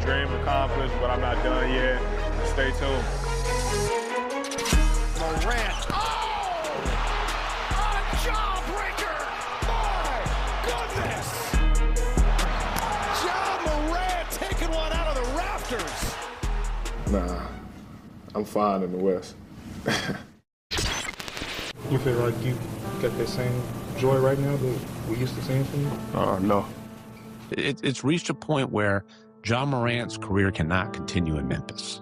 dream accomplished, but I'm not done yet. Stay tuned. Morant. Oh! A jawbreaker! My goodness! Ja Morant taking one out of the rafters. Nah, I'm fine in the West. You feel like you got that same joy right now that we used to seeing from you? No. It's reached a point where Ja Morant's career cannot continue in Memphis.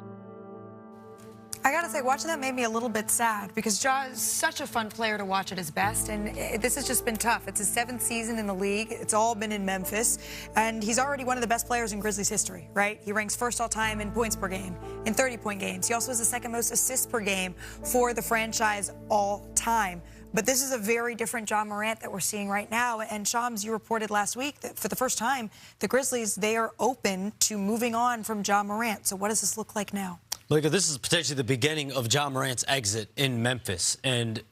I gotta say, watching that made me a little bit sad because Ja is such a fun player to watch at his best, and this has just been tough. It's his 7th season in the league. It's all been in Memphis, and he's already one of the best players in Grizzlies history, right? He ranks first all-time in points per game, in 30-point games. He also has the 2nd most assists per game for the franchise all-time. But this is a very different Ja Morant that we're seeing right now. And Shams, you reported last week that for the first time, the Grizzlies, they are open to moving on from Ja Morant. So what does this look like now? Look, this is potentially the beginning of Ja Morant's exit in Memphis. And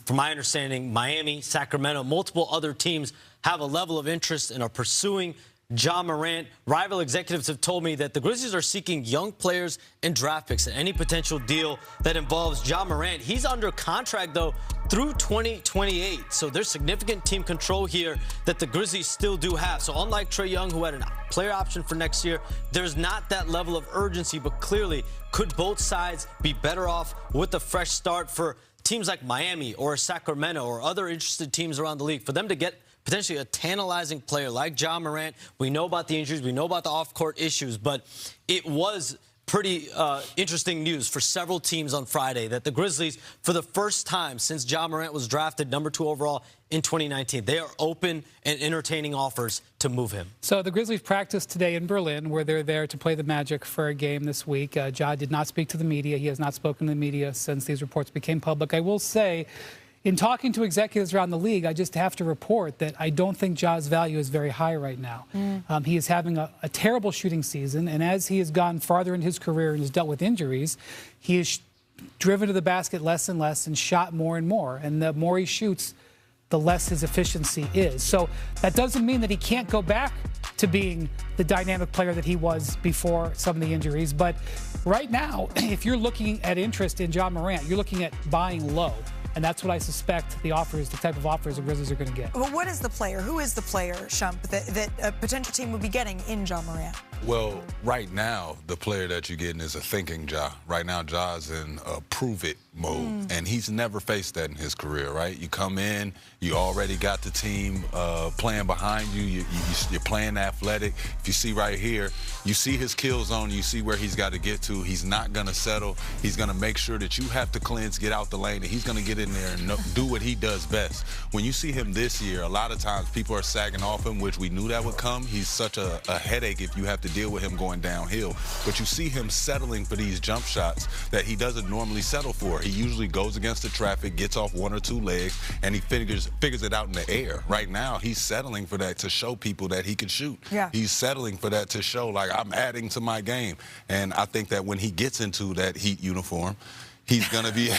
from my understanding, Miami, Sacramento, multiple other teams have a level of interest and are pursuing Ja Morant. Rival executives have told me that the Grizzlies are seeking young players and draft picks in any potential deal that involves Ja Morant. He's under contract, though, through 2028. So there's significant team control here that the Grizzlies still do have. So unlike Trae Young, who had a player option for next year, there's not that level of urgency. But clearly, could both sides be better off with a fresh start for teams like Miami or Sacramento or other interested teams around the league, for them to get potentially a tantalizing player like Ja Morant? We know about the injuries. We know about the off-court issues. But it was pretty interesting news for several teams on Friday that the Grizzlies, for the first time since Ja Morant was drafted number 2 overall in 2019, they are open and entertaining offers to move him. So the Grizzlies practiced today in Berlin, where they're there to play the Magic for a game this week. Ja did not speak to the media. He has not spoken to the media since these reports became public. I will say, in talking to executives around the league, I just have to report that I don't think Ja's value is very high right now. He is having a terrible shooting season, and as he has gone farther in his career and has dealt with injuries, he is driven to the basket less and less and shot more and more. And the more he shoots, the less his efficiency is. So that doesn't mean that he can't go back to being the dynamic player that he was before some of the injuries. But right now, if you're looking at interest in Ja Morant, you're looking at buying low. And that's what I suspect the type of offers the Grizzlies are going to get. Well, what is the player? Who is the player, Shump, that a potential team would be getting in Ja Morant? Well, right now, the player that you're getting is a thinking Ja. Right now, Ja's in a prove-it mode, and he's never faced that in his career, right? You come in, you already got the team playing behind you. You're playing athletic. If you see right here, you see his kill zone. You see where he's got to get to. He's not going to settle. He's going to make sure that you have to cleanse, get out the lane, and he's going to get in there and do what he does best. When you see him this year, a lot of times people are sagging off him, which we knew that would come. He's such a headache if you have to deal with him going downhill. But you see him settling for these jump shots that he doesn't normally settle for. He usually goes against the traffic, gets off 1 or 2 legs, and he figures it out in the air. Right now, he's settling for that to show people that he can shoot. Yeah. He's settling for that to show, like, I'm adding to my game. And I think that when he gets into that Heat uniform, he's going to be able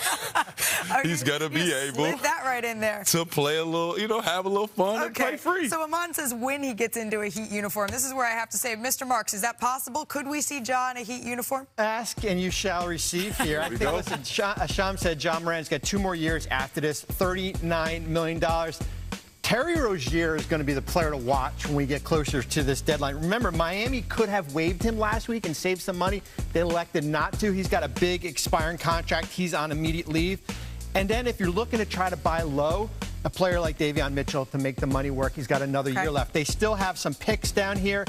that right in there. to play a little, have a little fun and play free. So Aman says when he gets into a Heat uniform. This is where I have to say, Mr. Marks, is that possible? Could we see Ja in a Heat uniform? Ask and you shall receive here. I think, listen, Sham said Ja Morant's got 2 more years after this, $39 million. Terry Rozier is going to be the player to watch when we get closer to this deadline. Remember, Miami could have waived him last week and saved some money. They elected not to. He's got a big expiring contract. He's on immediate leave. And then if you're looking to try to buy low, a player like Davion Mitchell to make the money work, he's got another year left. They still have some picks down here,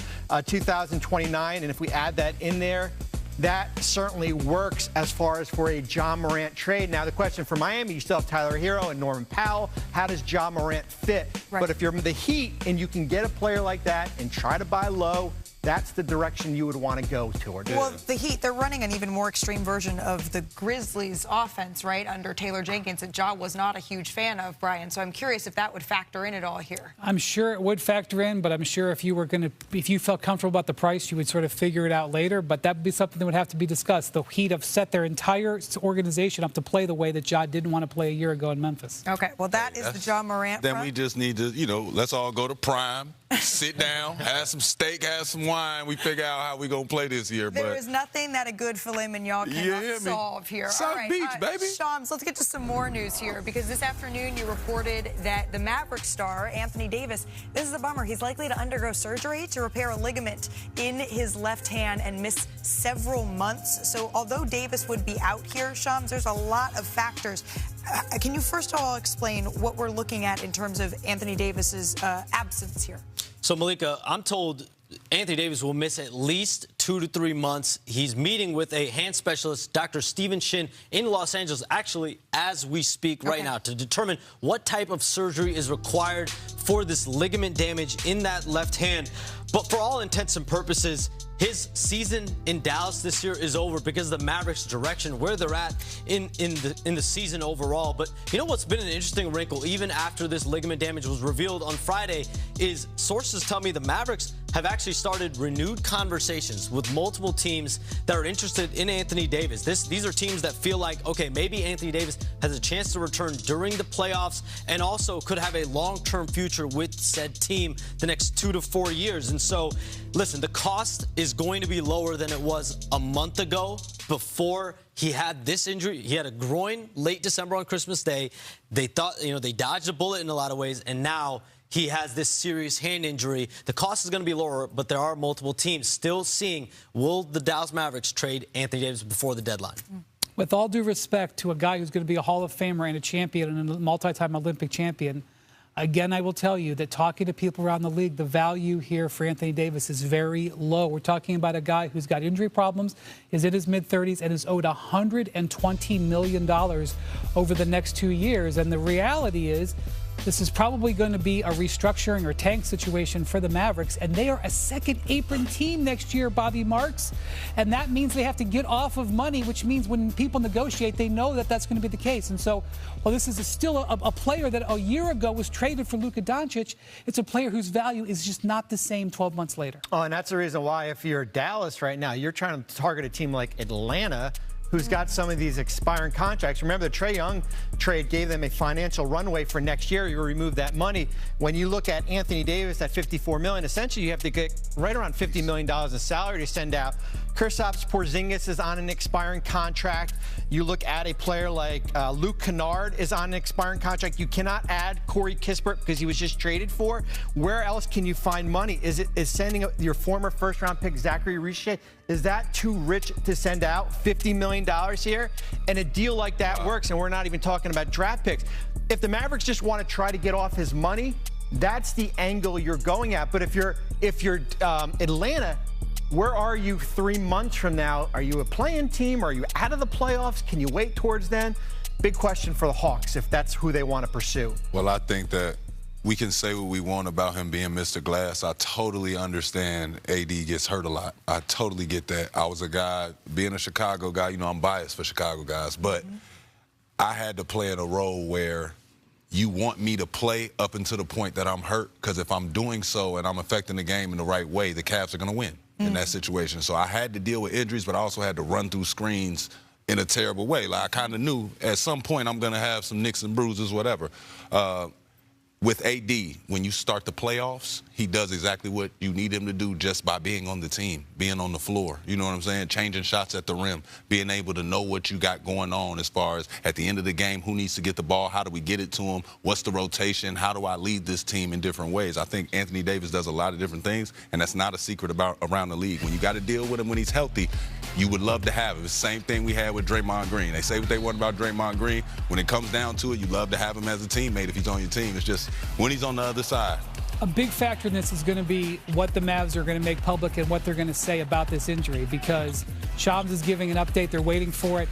2029, and if we add that in there, that certainly works as far as for a Ja Morant trade. Now, the question for Miami, you still have Tyler Hero and Norman Powell. How does Ja Morant fit? Right. But if you're the Heat and you can get a player like that and try to buy low, that's the direction you would want to go toward. Well, the Heat, they're running an even more extreme version of the Grizzlies offense, right, under Taylor Jenkins, that Ja was not a huge fan of, Brian. So I'm curious if that would factor in at all here. I'm sure it would factor in, but I'm sure if you felt comfortable about the price, you would sort of figure it out later. But that would be something that would have to be discussed. The Heat have set their entire organization up to play the way that Ja didn't want to play a year ago in Memphis. Okay, well, that is the Ja Morant Then front. we just need to, let's all go to Prime sit down, have some steak, have some wine. We figure out how we gonna play this year. There is nothing that a good filet mignon cannot solve here. South Beach, baby. Shams, let's get to some more news here, because this afternoon you reported that the Maverick star, Anthony Davis, this is a bummer. He's likely to undergo surgery to repair a ligament in his left hand and miss several months. So although Davis would be out here, Shams, there's a lot of factors. Can you first of all explain what we're looking at in terms of Anthony Davis's absence here? So, Malika, I'm told Anthony Davis will miss at least 2 to 3 months. He's meeting with a hand specialist, Dr. Steven Shin, in Los Angeles, actually, as we speak right now, to determine what type of surgery is required for this ligament damage in that left hand. But for all intents and purposes, his season in Dallas this year is over because of the Mavericks' direction, where they're at in the season overall. But you know what's been an interesting wrinkle, even after this ligament damage was revealed on Friday, is sources tell me the Mavericks have actually started renewed conversations with multiple teams that are interested in Anthony Davis. These are teams that feel like, okay, maybe Anthony Davis has a chance to return during the playoffs and also could have a long-term future with said team the next 2 to 4 years. And so, listen, the cost is going to be lower than it was a month ago before he had this injury. He had a groin late December on Christmas Day. They thought, they dodged a bullet in a lot of ways, and now he has this serious hand injury. The cost is going to be lower, but there are multiple teams still seeing, will the Dallas Mavericks trade Anthony Davis before the deadline? With all due respect to a guy who's going to be a Hall of Famer and a champion and a multi-time Olympic champion, again, I will tell you that talking to people around the league, the value here for Anthony Davis is very low. We're talking about a guy who's got injury problems, is in his mid-30s, and is owed $120 million over the next 2 years. And the reality is, this is probably going to be a restructuring or tank situation for the Mavericks, and they are a second apron team next year, Bobby Marks, and that means they have to get off of money, which means when people negotiate, they know that that's going to be the case. And so, while this is still a player that a year ago was traded for Luka Doncic, it's a player whose value is just not the same 12 months later. Oh, and that's the reason why, if you're Dallas right now, you're trying to target a team like Atlanta, who's got some of these expiring contracts. Remember, the Trae Young trade gave them a financial runway for next year. You remove that money. When you look at Anthony Davis at $54 million, essentially you have to get right around $50 million in salary to send out. Kristaps Porzingis is on an expiring contract. You look at a player like Luke Kennard is on an expiring contract. You cannot add Corey Kispert because he was just traded for. Where else can you find money? Is sending your former first-round pick Zachary Richey, is that too rich to send out $50 million here? And a deal like that works, and we're not even talking about draft picks. If the Mavericks just want to try to get off his money, that's the angle you're going at. But if you're Atlanta, where are you 3 months from now? Are you a play-in team? Are you out of the playoffs? Can you wait towards then? Big question for the Hawks if that's who they want to pursue. Well, I think that we can say what we want about him being Mr. Glass. I totally understand AD gets hurt a lot. I totally get that. I was a guy, being a Chicago guy, I'm biased for Chicago guys, but I had to play in a role where you want me to play up until the point that I'm hurt, because if I'm doing so and I'm affecting the game in the right way, the Cavs are going to win in that situation. So I had to deal with injuries, but I also had to run through screens in a terrible way. Like, I kind of knew at some point I'm going to have some nicks and bruises, whatever. With AD, when you start the playoffs, he does exactly what you need him to do just by being on the team, being on the floor. You know what I'm saying? Changing shots at the rim, being able to know what you got going on as far as at the end of the game, who needs to get the ball, how do we get it to him, what's the rotation, how do I lead this team in different ways. I think Anthony Davis does a lot of different things, and that's not a secret around the league. When you got to deal with him when he's healthy, you would love to have him. It's the same thing we had with Draymond Green. They say what they want about Draymond Green. When it comes down to it, you love to have him as a teammate if he's on your team. It's just when he's on the other side. A big factor in this is going to be what the Mavs are going to make public and what they're going to say about this injury, because Shams is giving an update. They're waiting for it.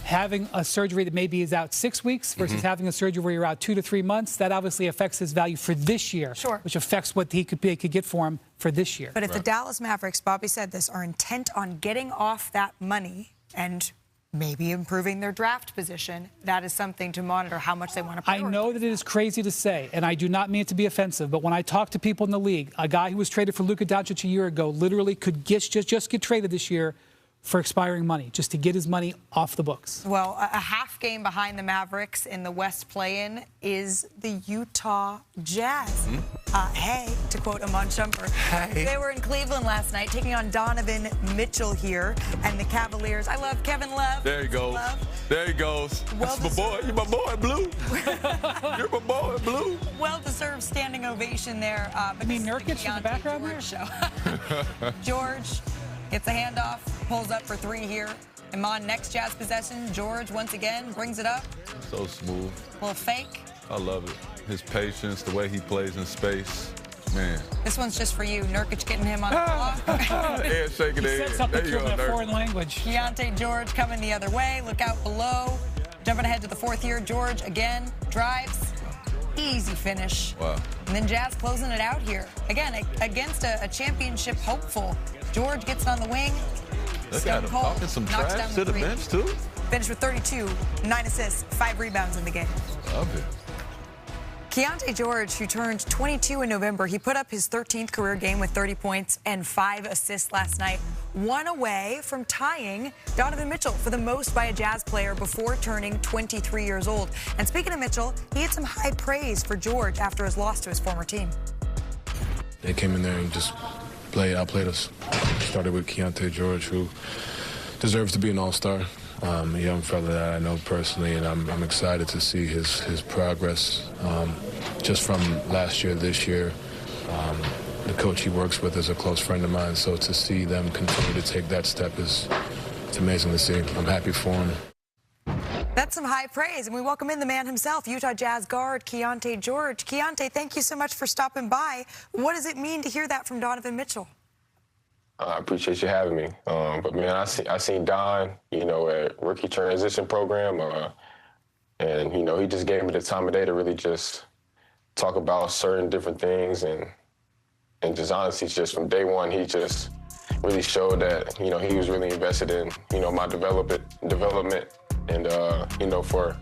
Having a surgery that maybe is out 6 weeks versus having a surgery where you're out 2 to 3 months, that obviously affects his value for this year, which affects what he could get for him for this year. But if the Dallas Mavericks, Bobby said this, are intent on getting off that money and maybe improving their draft position, that is something to monitor how much they want to prioritize. I know that it is crazy to say, and I do not mean it to be offensive, but when I talk to people in the league, a guy who was traded for Luka Doncic a year ago literally could just get traded this year for expiring money, just to get his money off the books. Well, a half game behind the Mavericks in the West play-in is the Utah Jazz. Hey, to quote Amon Shumpert. Hey. They were in Cleveland last night taking on Donovan Mitchell here and the Cavaliers. I love Kevin Love. There he goes. There he goes. Well That's my boy. You're my boy, Blue. You're my boy, Blue. Well-deserved standing ovation there. But mean Nurkic in the background there? Show. George gets a handoff, pulls up for three here. Amon, next Jazz possession. George once again brings it up. So smooth. Little fake. I love it. His patience, the way he plays in space. Man. This one's just for you. Nurkic getting him on the block. Head shaking He their said head. something There you to him go, in a Nurk. foreign language. Keontae George coming the other way. Look out below. Jumping ahead to the fourth here. George again drives. Easy finish. Wow. And then Jazz closing it out here. Again, against a championship hopeful. George gets it on the wing. Look at him talking some knocks down trash to the three. bench, too. Finished with 32, 9 assists, 5 rebounds in the game. Love it. Keontae George, who turned 22 in November, he put up his 13th career game with 30 points and 5 assists last night. One away from tying Donovan Mitchell for the most by a Jazz player before turning 23 years old. And speaking of Mitchell, he had some high praise for George after his loss to his former team. They came in there and just outplayed us. Started with Keontae George, who deserves to be an all-star. A young fella that I know personally, and I'm excited to see his progress just from last year, this year. The coach he works with is a close friend of mine, so to see them continue to take that step it's amazing to see. I'm happy for him. That's some high praise, and we welcome in the man himself, Utah Jazz guard Keontae George. Keontae, thank you so much for stopping by. What does it mean to hear that from Donovan Mitchell? I appreciate you having me. But man, I seen Don, at rookie transition program, and he just gave me the time of day to really just talk about certain different things, and just honestly, just from day one, he just really showed that he was really invested in my development, and for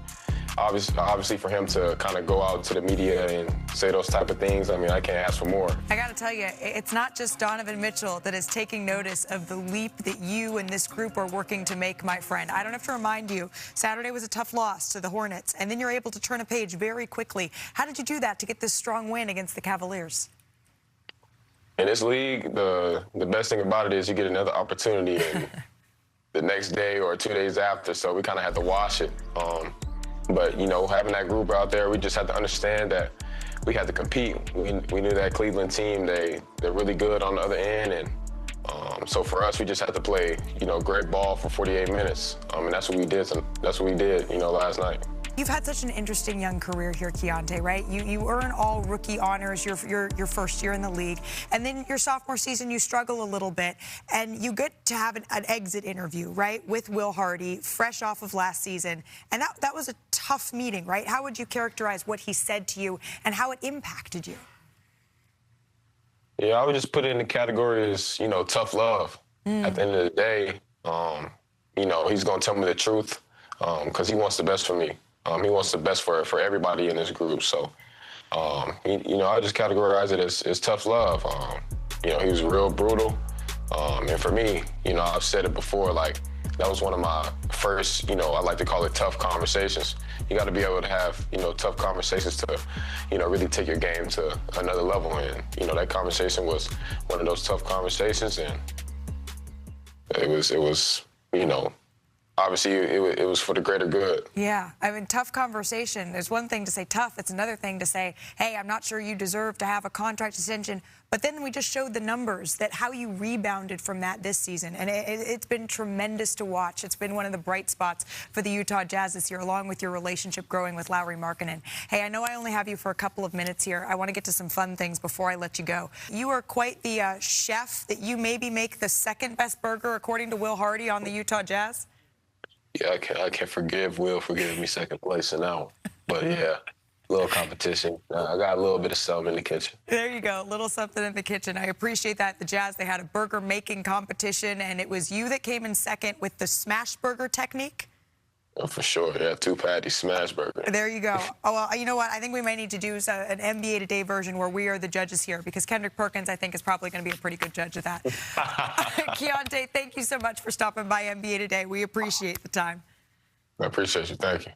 obviously for him to kind of go out to the media and say those type of things, I mean, I can't ask for more. I got to tell you, it's not just Donovan Mitchell that is taking notice of the leap that you and this group are working to make, my friend. I don't have to remind you, Saturday was a tough loss to the Hornets, and then you're able to turn a page very quickly. How did you do that to get this strong win against the Cavaliers? In this league, the best thing about it is you get another opportunity the next day or 2 days after, so we kind of had to wash it. But, having that group out there, we just had to understand that we had to compete. We knew that Cleveland team, they're really good on the other end. And so for us, we just had to play, great ball for 48 minutes. And that's what we did. That's what we did, last night. You've had such an interesting young career here, Keontae, right? You earn all rookie honors your first year in the league. And then your sophomore season, you struggle a little bit. And you get to have an exit interview, right, with Will Hardy, fresh off of last season. And that was a tough meeting, right? How would you characterize what he said to you and how it impacted you? Yeah, I would just put it in the category as, tough love. At the end of the day, he's going to tell me the truth because he wants the best for me. He wants the best for everybody in this group. So, I just categorize it as tough love. He was real brutal. And for me, I've said it before, like, that was one of my first, I like to call it tough conversations. You got to be able to have, tough conversations to, really take your game to another level. And, that conversation was one of those tough conversations. And it was, obviously, it was for the greater good. Yeah, I mean, tough conversation. There's one thing to say tough. It's another thing to say, hey, I'm not sure you deserve to have a contract extension. But then we just showed the numbers that how you rebounded from that this season. And it's been tremendous to watch. It's been one of the bright spots for the Utah Jazz this year, along with your relationship growing with Lauri Markkanen. Hey, I know I only have you for a couple of minutes here. I want to get to some fun things before I let you go. You are quite the chef that you maybe make the second best burger, according to Will Hardy, on the Utah Jazz. Yeah, I can forgive Will for giving me second place in that one. But, yeah, a little competition. I got a little bit of something in the kitchen. There you go, a little something in the kitchen. I appreciate that. The Jazz, they had a burger-making competition, and it was you that came in second with the smash burger technique. Oh, for sure, yeah, 2 patty smash burger. There you go. Oh, well, you know what? I think we might need to do an NBA Today version where we are the judges here, because Kendrick Perkins, I think, is probably going to be a pretty good judge of that. Keontae, thank you so much for stopping by NBA Today. We appreciate the time. I appreciate you. Thank you.